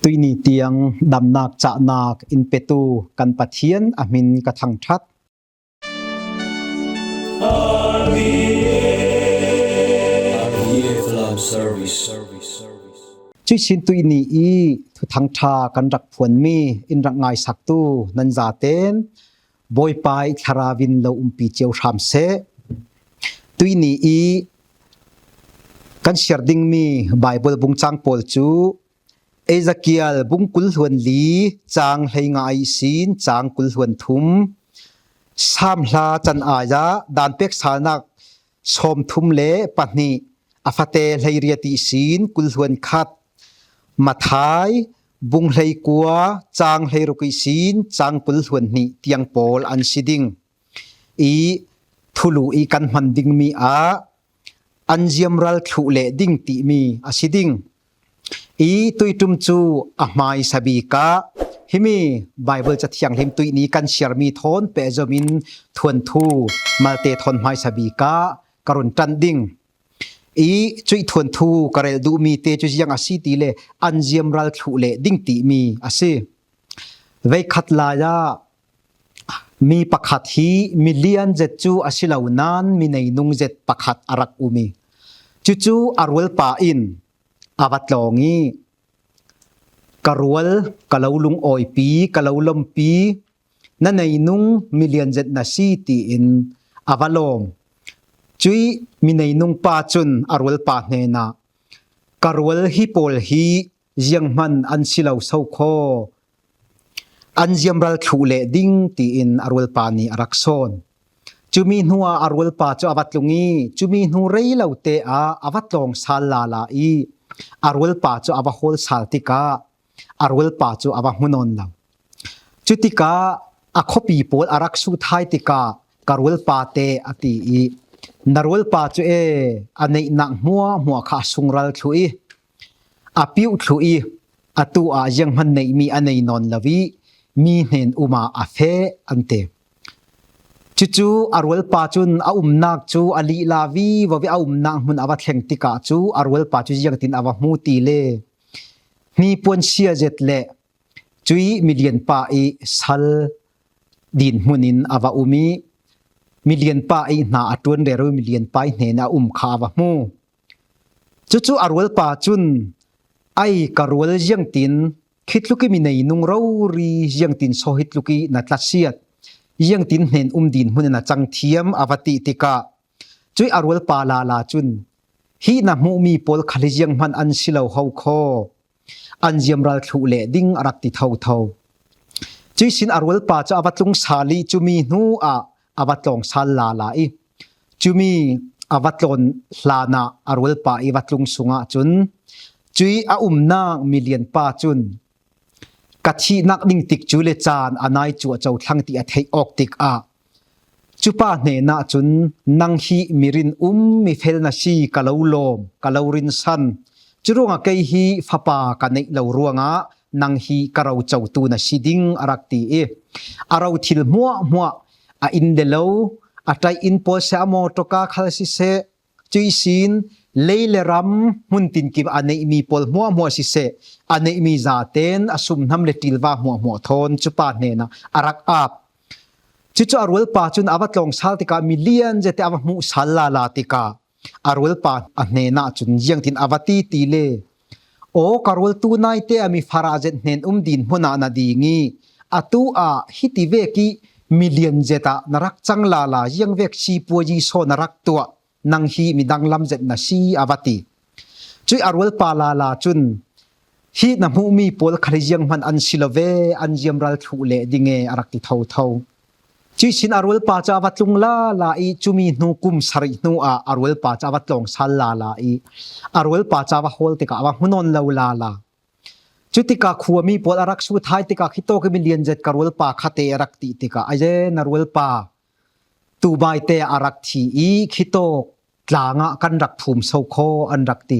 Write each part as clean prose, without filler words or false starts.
ตุยนีเตียงดำนักจะนักอินเปตูกันปะเทียนอามินกะทังทัดจุชินตุยนีอีทุทังทากันรักพวนมีอินรักง่ายสักตูนันจาเตนบอยไปคาราวินเลาปีเจียวชามเซตุยนีอีกันเชียร์ดิงมีไบเบิลบุงจางโปลจูเอซาเกียลบุงกุลหวนลีจางไหงายสินจางกุลหวนทุมสามลาจันอายะดานเป็กสานักชมทุมเลปนีอาฟาเตไหเรียติสินกุลหวนขัดมาทายบุงไหกัวจางไหรุกิสินจางกุลหวนนีเตียงโปลอันสิดิงอีทุลุอีกันมันดิงมีอาอันเจียมรัลทุเลดิงติมีอาสิดิงอีตุยตุมจูอะมายสบีกาฮิมีไบเบิลจะเทียงเล่มตุยนี้กันเชียร์มีทอนเปจมินทวนทูมาเตทอนมายสบีกากรุนจันดิงอีจุยทวนทูกระเรดูมีเตจุยังอาศิติเลอันเจียมรัลทุเลดิงติมีอาศิเวขัดลายามีปักขัดฮีมิเลียนเจ็ดจูอาศิลาวนานมีในนุงเจ็ดปักขัดอารักอุมีจูอารวลปาอินอาวัตลองงี้กรวลกะลาลุงออยปีกะลาลมปีนั่นในนุ่งมิเลียนเจ็ดนาซีตีอินอาวาลอมจุยมีในนุ่งปาจุนอารวลปาเนนากรวลฮิโปลฮียังมันอันสิลาวเศร้าคออันยมรัลทุเลดิงตีอินอารวลปานีอารักซอนจุมีหัวอารวลปาจูอาวัตลงงี้จุมีหัวเรย์เหล่าเตอาวัตลงซาลาลาอีอารวลปาจูอาวะโฮลซาลติกาอารวลปาจูอาวะมุนอนลาวจุติกาอคปีโปลอารักสุไทติกาการวลปาเตอติอีนารวลปาจูอันในนักมัวขาสุงรัลทุยอปิวทุยอตูอายังมันในมีอันในนอนลาวีมีเห็นอุมาอาเฟอันเตจูอารวลปาจุนอานักจูอลีลาวีวะวิอานักมุนอวัตแห่งติกาจูอารวลปาจูยังตินอวะมูตีเลมีปวนเชียเจ็ดเลจุยมิเลียนปาอีสัลดินมุนินอวะอุมีมิเลียนปาอีนาอตวนเดรุมิเลียนปาอีเนนาขาวะมูจูอารวลปาจุนไอการวลยังตินคิดลุกิมีในนุงเรารียังตินโซฮิตลุกินัตลัดเสียดยังตินเห็นดินมุนนะจังเทียมอวติติกาจุยอารวลปาลาลาจุนฮีนะมูมีปอลคลิยังมันอันสิลาวเฮาคออันเจียมรัลทุเลดิงอรักติเท่าจุยสินอารวลปาจะอวัตลงซาลีจุมีนูอวัตลงซาลาลาอีจุมีอวัตลงลานาอารวลปาอีวัตลงสุงะจุนจุยนามิเลียนปาจุนกัชีนักนิ่งติกจูเลจานอันายจัวเจ้าทั้งที่อัฐิออกติกจุปาเนนาจุนนังฮีมิรินมิเฟลนาชีกะลาวลมกะลาวรินซันจุรงะเกฮีฟะปากันในลาวรวงะนังฮีกะเราเจ้าตูนาชีดิงอารักตีอาเราทิลมัวอินเดลาวอัตไออินโพเซอโมโตกาคาลสิเซจุยซินเลเลรัมมุนตินกิบอันในมีปอลมัวสิเซอันในมีซาเตนอสุมนำเลติลวามัวทอนจุปาเนนะอารักอาบจุอารวลปาจุนอวัตลงซาลติกามิเลียนเจตอวมุสัลลาลาติกาอารวลปาอันเนนะจุนยังตินอวติตีเลโอการวลตูนายเตอมีฟาราเจเนนดินมุนานาดีงี้อตูฮิติเวกิมิเลียนเจตานรักจังลาลายังเวกชีปัวยีโซนรักตัวนังฮีมีดังลำเจ็ดนาชีอวติจุยอารวลปาลาลาจุนฮีนมูมีปอลคริยังมันอันสิลเวอันเจียมรัลทุเลดิเงอารักติเท่าจุยสินอารวลปาจาวัตลงลาอีจุมีนูกุมสรินูอารวลปาจาวัตลงสัลลาอีอารวลปาจาวะโฮลติกาวะมุนอนลาวลาจุติกาขัวมีปอลอารักสุท้ายติกาคิโตกมิเลียนเจ็ดการวลปาคาเตอารักติติกาไอเจนอารวลปาตูบายเตอารักทีอีคิโตกลางกันรักภูมิโซโคอันรักตี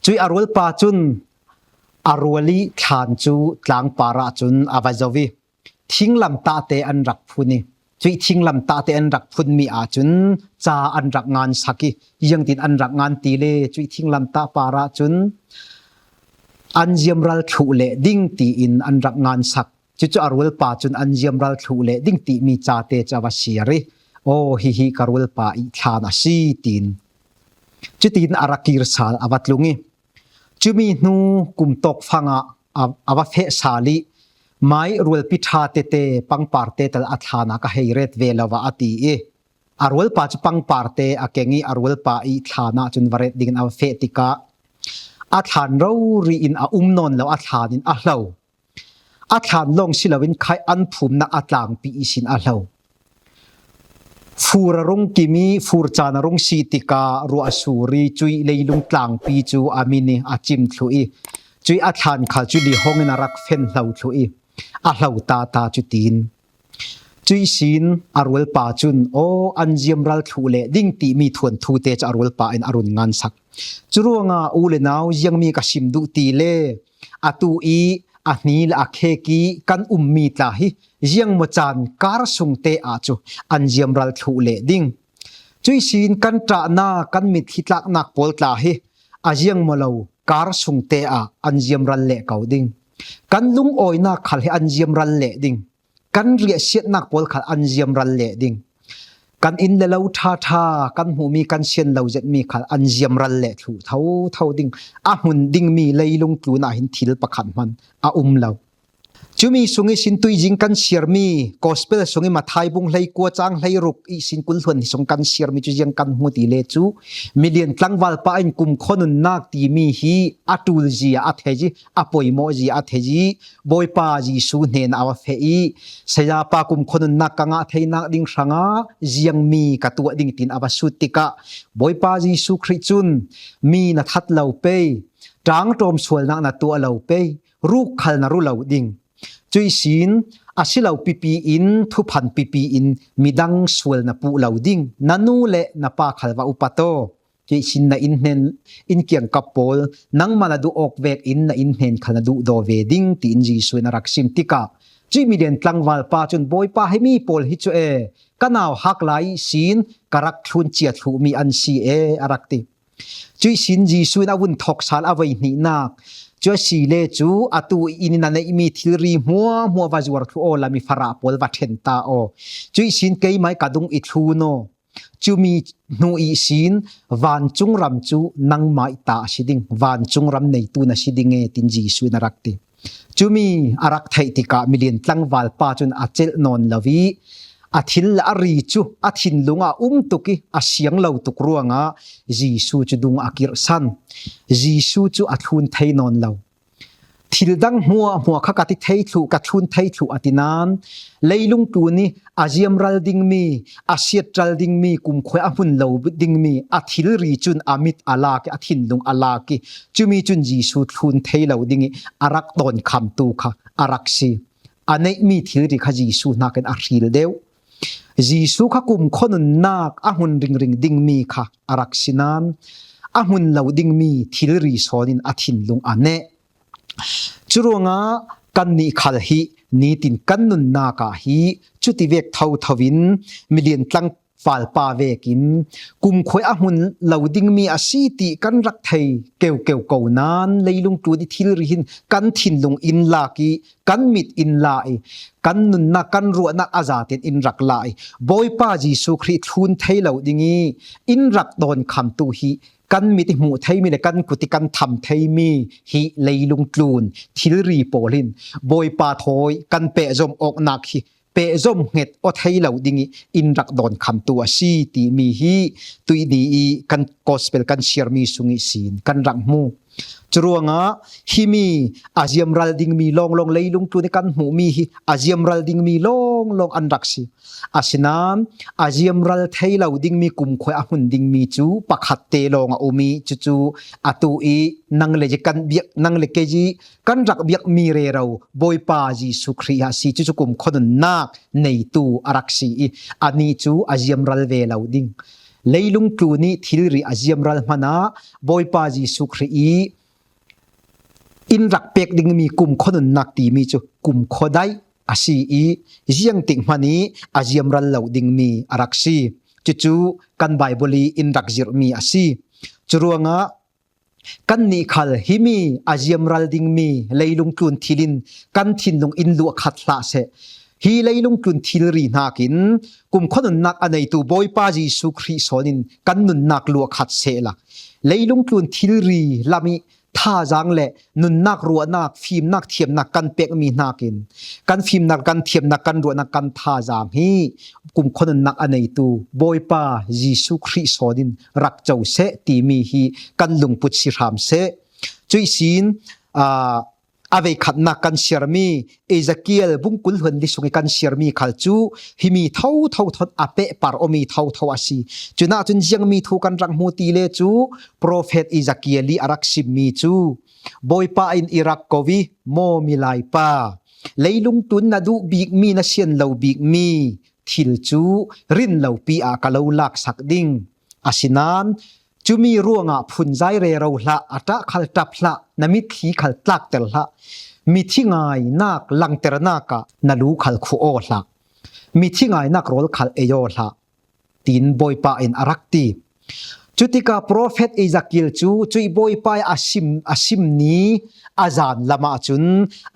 จุยอารวลปาจุนอารวลีขานจูกลางปาราจุนอาวาจวีทิ้งลำตาเตอันรักพูนีจุยทิ้งลำตาเตอันรักพูนมีอาจุนจาอันรักงานสักยังตินอันรักงานตีเลจุยทิ้งลำตาปาราจุน อันเยียมรัลทุเลดิ้งตีอินอันรักงานสักจุอารวลปาจุนอันเยียมรัลทุเลดิ้งตีมีจาเตจาวเสียริโอฮิการวลปาอิทานาซีตินจุตีนอารักิรสาลอวัตลุงีจุมีนูกุมตกฟังอวัตเฟสาลีไม่รวลพิธาเตเตปังปาร์เตตลอัฐานะกะเฮเรตเวลาวาตีเออารวลปาจุปังปาร์เตอเกงีอารวลปาอิฐานะจุนวเรตดิ่งอวเฟติกาอาฐานเรารีอินนนแล้วอาฐานินเลาอาฐานลงสิลวินไขอันภูมินักอัตลางปีอิสินเลาฟูรรงกิมีฟูรจานรงสีติการัวสูรีจุยเลยลุงกลางปีจูอามินีอาจิมทลุยจุยอาฐานขาจุดีห้องนารักเฟนเหลาทลุยเหลาตาจุตีนจุยสินอารวลปาจุนโออันเจียมรัลทุเลดิ้งตีมีทวนทูเตจอารวลปาอินอรุณงานสักจุรวงอูเลนาวยังมีกสิมดุตีเลอตูอีอันนี้ละเคกีกันมีตาฮิยังมจานการสุงเตอาจูอันเจียมรัลทุเลดิ้งจุยสินกันตรานากันมิดฮิตลักนักโพลตาฮิอายังมลาวการสุงเตอาอันเจียมรัลเลเกาดิ้งกันลุงโอยนักขัลอันเจียมรัลเลดิ้งกันเรียเสียนักโพลขัลอันเจียมรัลเลดิ้งกันอินเลวท่ากันหูมีกันเชียนเลวเจ็ดมีขัลอันเจียมรัลเลถูเท่าดิ้งหุ่นดิ้งมีเลยลงกลูนาหินทิลประคันมันเลวจุมีสุงิสินตุยจิงกันเชียร์มีกอสเปลสุงิมาไทยบุงเลยกัวจางเลยรุกอีสินกุลหวนสงกันเชียร์มีจุยังกันหัวตีเลจูมิเลียนตั้งวัลปะอินกุมคนนักตีมีฮีอัตุลจีอัตเฮจีอปอยโมจีอัตเฮจีบอยปาจีสูเนนอวเฟอีเสียปากุมคนนักกังอัตเฮนักดิ้งสังอายังมีกตัวดิ้งตินอวสุติกะบอยปาจีสุคริจุนมีนัทัดเหลาเปยจางโจมสวลนักนัตัวเหลาเปยรูกขัลนรุเหลาดิ้งจุยสินอาศิลาปีอินทุพันปีอินมีดังสวลนับปูเหลาดิ้งนันูเลนับปาขัลวาอุปโตจุยสินนัอินเนนอินเกียงกับโพลนังมาลาดูออกเวกอินนัอินเนนขัลดูโดเวดิ้งตีอินจีสวยนรักซิมติกาจุยมีเดนตั้งวัลปาจนบอยปาให้มีโพลฮิจเอกันเอาฮักไลสินกรักทุนเจียทุมีอันซีเออารักติจุยสินจีสวยนาวุนทอกสาลเอาไว้นี่นักจ้าสีเลจูอตูอินนันอิมีทิรีมัววาจวรทุโอลามิฟาราปอลวัดเห็นตาโอจุยสินเกยไม้กระดุงอิทูโนจูมีนูอีสินวันจุงรำจูนังไม้ตาสิดิงวันจุงรำในตูนสิดิงเอตินจีสุนรักติจูมีอารักไทติกามิเลียนตั้งวัลปาจุนอาเจลนอนลาวีอาทิลอารีจูอาทินลุงตุกิอาเสียงเหล่าตุกรัวงจีสูจูดุงอากิรสันจีสูจูอาทุนไทนอนเหล่าทิลดังหัวขกติไทถูกัทุนไทถูอตินานเลยลุงตูนี่อาเจียมรัลดิงมีอาเซียตรัลดิงมีกุมขวยอาหุ่นเหล่าดิงมีอาทิลรีจุนอามิดอาลากิอาทินลุงอาลากิจูมีจุนจีสูทุนไทเหล่าดิงอารักตอนคำตูค่ะอารักซีอันนี้มีทิลรีขจีสูนักเป็นอาริลเดียวจีสุขกุมคนนักหุ่นริงดิ่งมีค่ะอารักสินันหุ่นเหล่าดิ่งมีทิลรีสอนินอาทินลุงอันเนจุรวงกันนิขัลฮีนีตินกันนุนนากาฮีจุติเวกเท่าทวินมิเลียนตั้งฟาลปาเวกินกุมขวยหุ่นเหล่าดิ่งมีอาศีติกันรักไทยเกวเกานานเลยลุงตูดิทิลรีหินกันทินลุงอินลากีกันมิดอินลากันนุนนักกันรัวนักอาซาตินอินรักลายบอยป้าจีสุคริทุนไทยเหล่าดิ่งอินรักโดนคำตูฮีกันมิติหมู่ไทยมีแต่กันกุติกันทำไทยมีฮีเลยลุงกลูนทิลรีโปลินบอยป้าทอยกันเปะจมออกนักฮีเปะจมเห็ดอไทยเหล่าดิ่งอินรักโดนคำตัวซีตีมีฮีตุยดีกันกอสเปลกันเชียร์มีสุงิสินกันรักมูจรวงฮิมีอาเจียมรัลดิงมีลองเลยลุงตัวในกันหูมีฮีอาเจียมรัลดิงมีลองอันรักซีอาศินามอาเจียมรัลไทยเหล่าดิ่งมีกุมขวยอาหุ่นดิ่งมีจูปักหัดเตลองอุมีจูอาตูอีนังเลจกันเบียกนังเลเกจีกันรักเบียกมีเรเราบอยปาจีสุครีฮาซีจูกุมคนนักในตูอารักซีอันนี้จูอาเจียมรัลเวเหล่าดิ่งเลยลุงตัวนี้ทิลรีอาเจียมรัลมานาบอยปาจีสุครีอินรักเป็กดิ่งมีกุมคนนักตีมีจูกุมขดได้อาศีเจียงติงมานี้อาเจียมรัลเหล่าดิ่งมีอารักซีจูกันไบเบิลีอินรักจิรมีอาศีจรวง กันนี่คัลฮิมีอาเจียมรัลดิงมีเลยลุงกลุนทิลินกันทินลงอินลัวขัดละเสฮีเลยลุงกลุนทิลรีนากินกุมคนนักอันไหนตูบอยปาจีสุคริสอนินกันนุนนักลัวขัดเสละเลยลุงกลุนทิลรีลามิท่าจางเละนุนนักรัวนักฟิล์มนักเทียมนักกันเปกมีนักินกันฟิล์มนักกันเทียมนักกันรัวนักกันท่าจางฮีกุมคนนักอันไหนตูบอยปาจีสุคริสอนินรักเจ้าเสตีมีฮีกันลุงปุชิรามเสจุยสินอเวขัดนักกันเชียร์มีเอซาเกียลบุ้งกุลหันดิสุงกันเชียร์มีขัลจูฮิมีเท่าทดอเปปาร์อมีเท่าอาชีจุน่าจุนยังมีทุกันรังมูตีเลจูโปรเฟตเอซาเกียลีอารักซิมมีจูบอยปาอินอิรักโกวีโมมิไลปาเลยลุงตุนนาดูบีกมีนาเชียนเลวบีกมีทิลจูรินเลวปีอากาเลวลักสักดิ่งอาศินันจูมีร่วงพุนใจเรเราละอัตะขัลตับละนมิทีขัลตักเตลละมีที่ไงนักลังเตรนักนาลูขัลคูโอละมีที่ไงนักโรลขัลเอโยละตีนบอยปาอินอารักตีจุติกาโปรเฟตอิซากิลจูจุยบอยปาอาชิมนี้อาจารย์ละมาจุน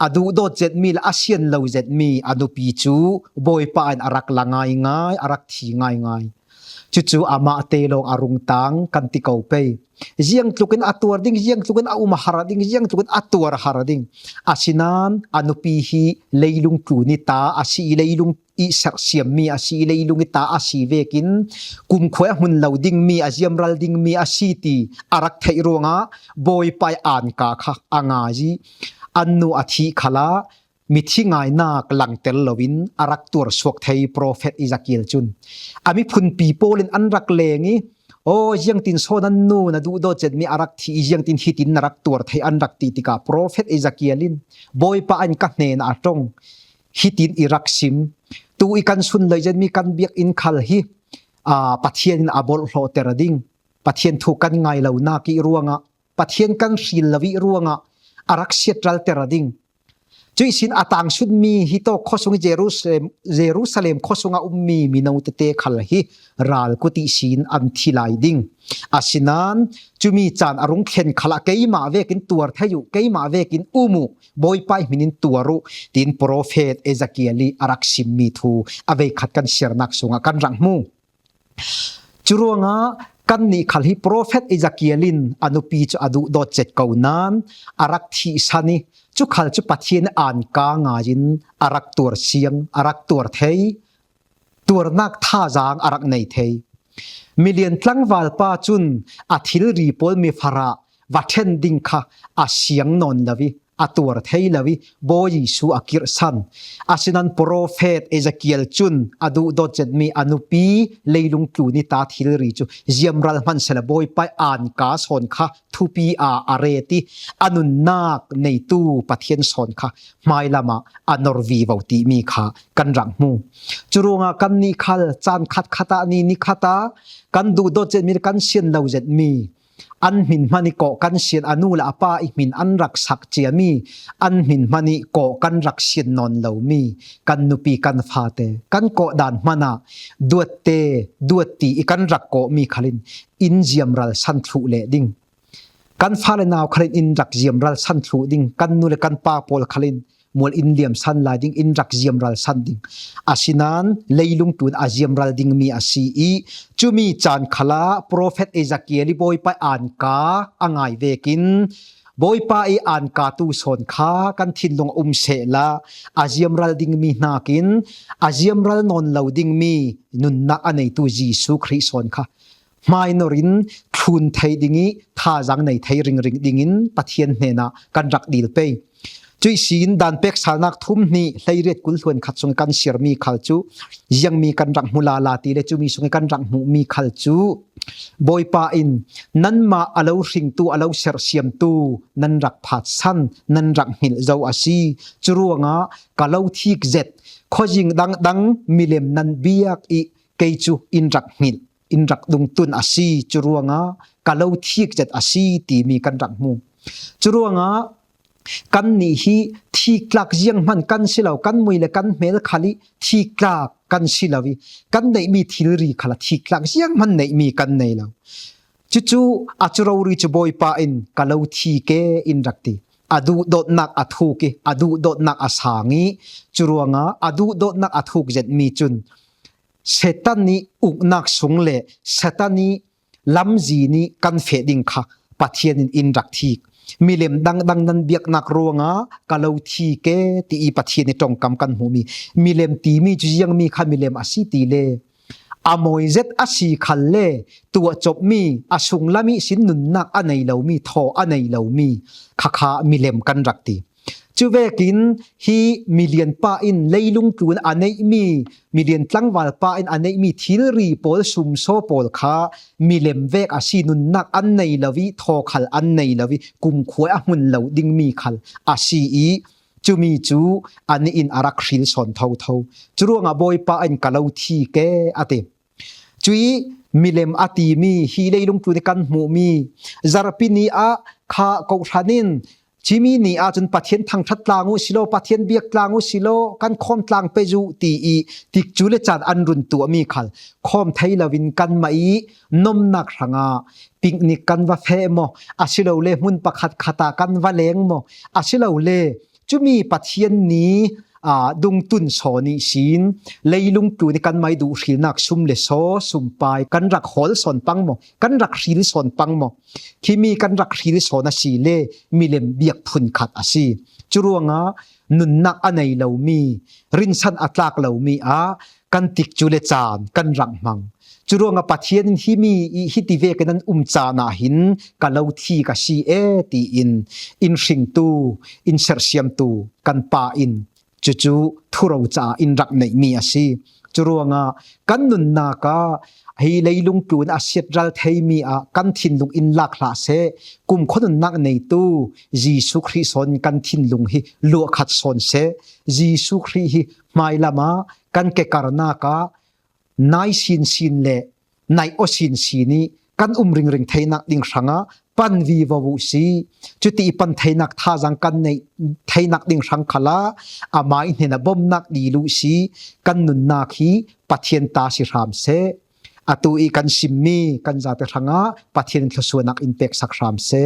อดูโดเจ็ดมีละอาเซียนเลวเจ็ดมีอดูปีจูบอยปาอินอารักละง่ายอารักทีง่ายจู่ๆอามาเตลงอารุงตังกันติเกาไปเจียงตุกันอัตัวดิ่งเจียงตุกันอาอุมาหาระดิ่งเจียงตุกันอัตัวหาระดิ่งอาศินันอนุปีฮีเลยลุงกูนิตาอาศิเลยลุงอิสักเสียมมีอาศิเลยลุงนิตาอาศิเวกินกุมขวยหุ่นเหลาดิ่งมีอาเจียมรัลดิ่งมีอาศิตีอารักไทยรวงะบอยไปอ่านกาค่ะอ่างาจีอันนูอาทิขลามิที่ง่ายนักหลังเตลลวินอารักตัวสวกไทยโปรเฟตอิซาเกียลจุนอามิพุนปีโปลินอันรักเลงีโอ้ยังตินโซนันนูนะดูโดเจ็ดมีอารักที่ยังตินฮิตินรักตัวไทยอันรักติติกาโปรเฟตอิซาเกียลินบอยปะอันกักเนนอาตรงฮิตินอิรักซิมตูอีกันสุนเลยจะมีกันเบียกอินคัลฮีปัทเทียนอาบอลโลเตระดิงปัทเทียนถูกกันไงเหล่านากิรัวงะปัทเทียนกันศิลวิรัวงะอารักเสียตรัลเตระดิงจุยสินอาตังชุดมีฮิโตข้อสงเยรูซาเล็มข้อสงมีมินาอุตเตขัลฮิรัลกุติสินอันทิลายดิงอาศินันจุมีจานอรุงเข็นขละเกยมาเวกินตัวเทยุเกยมาเวกินอุมุบอยไปมินินตัวรุตินโปรเฟตเอซาเกียลีอารักซิมมีทูอเวขัดกันเชียร์นักสงกันรังมูจุรวงะกันนี่ขัลฮิโปรเฟตเอซาเกียลินอนุปีจุอดุดอเจ็ดเกานันอารักทีสันีจุขัลจุปัทเทียนอ่านกางาจินอารักตัวเสียงอารักตัวเทยตัวนักท่าจางอารักในเทยมิเลียนตั้งวาลปาจุนอาทิลรีโพลมีฟาระวัดเทนดิงค่ะอาเสียงนนลวิอาตัวเทยลวิโบยิสูอากิรสันอาศินันโปรเฟตเอซาเกียลจุนอดูดอเจดมีอนุปีเลยลุงกลูนิตาทิลรีจูเจียมรัลมันเซลบอยไปอ่านกาสอนค่ะทูปีอาเรติอนุนักในตู้ปะเทียนสอนค่ะไม่ละมาอนอร์วีวาติมีค่ะกันรังมูจุรงากันนิคัลจานขัดขตานีนิขตากันดูดอเจดมีกันเชียนเลวเจดมีอันมินมันโกกันเชียนอนุละป้าอีมินอันรักสักเจียมีอันมินมันโกกันรักเชียนนอนเหลามีกันนุปีกันฟาเตกันโกดานมานาดวดเตดวดตีกันรักโกมีขลินอินเจียมรัลสันทุเลดิงกันฟาเลนาวขลินอินรักเจียมรัลสันทุดิงกันนุเลกันป้าโพลขลินมัวอินเลียมสันลาดิงอินรักเจียมรัลสันดิงอาศินันเลยลุงตุนอาเจียมรัลดิงมีอาศีอีจุมีจานขลาโปรเฟตเอซาเกียลิบอยไปอ่านกาอ่างไอเวกินบอยไปอ่านกาตูสอนขากันทินลงเสลาอาเจียมรัลดิงมีนากินอาเจียมรัลนอนเหลาดิงมีนุนนักอันในตูจีสุคริสอนค่ะไม่นรินทุนไทยดิงี้ท่าจังในไทยริงดิงินปะเทียนเนนะกันรักดีลไปจุยสินดันเป็กสานักทุ่มนี้เลยเรียกกุลส่วนขัดสงกันเชียร์มีขัลจูยังมีกันรักมุลาลาตีเลจูมีสงกันรักมุมีขัลจูบอยปาอินนั้นมาอาเลวสิงตูอาเลวเชียร์เสียมตูนั้นรักผัดสันนั้นรักหิลเจ้าอาชีจรัวงะกาเลวทีกเจ็ดข้อยิงดังมิเลมนันเบียกอีเกจูอินรักหิลอินรักดุงตุนอาชีจรัวงะกาเลวทีกเจ็ดอาชีตีมีกันรักมุจรัวงะกันนี่ฮีที่กลักยังมันกันสิเรากันมวยเลยกันเมลขลิที่กลักกันสิเราวิกันในมีทิลรีขลัที่กลักยังมันในมีกันในเรา chu achurori chu boy pa in kalau thi ke in rakti adu dot nak athu ke adu dot nak asangi churuanga adu dot nak athuk jet mi chun setan ni uknak sungle setan ni lamji ni kan fe ding kha pathian in rak thik milem dang nan biak nak ruanga kalau thi ke ti i pathian ni tong kam kan hu mi milem ti mi chu yang mi kha milem asi ti le amoi zet asi khalle tua chop mi asung lami sin nun nak anei lo mi tho anei lo mi kha milem kan rakti chuvekin hi million pa in leilung tun anei mi million tlangwal pa in anei mi thilri pol sumso pol kha milem vek asi nun nak anei lawi tho khal anei lawi kum khoi a hun lo ding mi khal asi i chumi chu ani in arak ril son tho churuanga boy pa in kalau thi ke ate chui milem ati mi hi leilung tu kan mu mi zarpini a kha ko thanin chimi ni a chun pathian thang that tlangu silo pathian biak tlangu silo kan khom tlang peju ti i tik chule chan an run tu mi khal khom thailawin kan mai nom nak ranga picnic kan wa phe mo asilo le mun pakhat khata kan wa leng mo asilo le chumi pathian ni dung tun soni sin leilung tu ni kan mai du ril nak sum le so sum pai kan rak hol son pang mo kan rak ril son pang mo kimi kan rak ril sona si le milem biak phun khat asi churuanga nun nak anei lo mi rin san atlak lo mi a kan tik chule chan kan rang mang churuanga pathian hi mi hi ti ve kan chana hin kalau thi ka si e ti in ring tu in sersiam tu kan pa in chu thuro cha in rak nei mi asi churuanga kan nun na ka hi leilung tun a set ral thei mi a kan thin lung in lak hla se kum khonun nak nei tu jisu christ son kan thin lung hi lo khat son se jisu christ hi mai lama kan ke karna ka nai sin le nai o sin ni kan ring theinak ding ranga pan vi wawu si chuti pan theinak tha jang kan nei theinak ding rang khala amai hena bom nak di lu si kan nun na khi pathian ta si ram se atu i kan simmi kan za te ranga pathian thlosuanak in pek sak ram se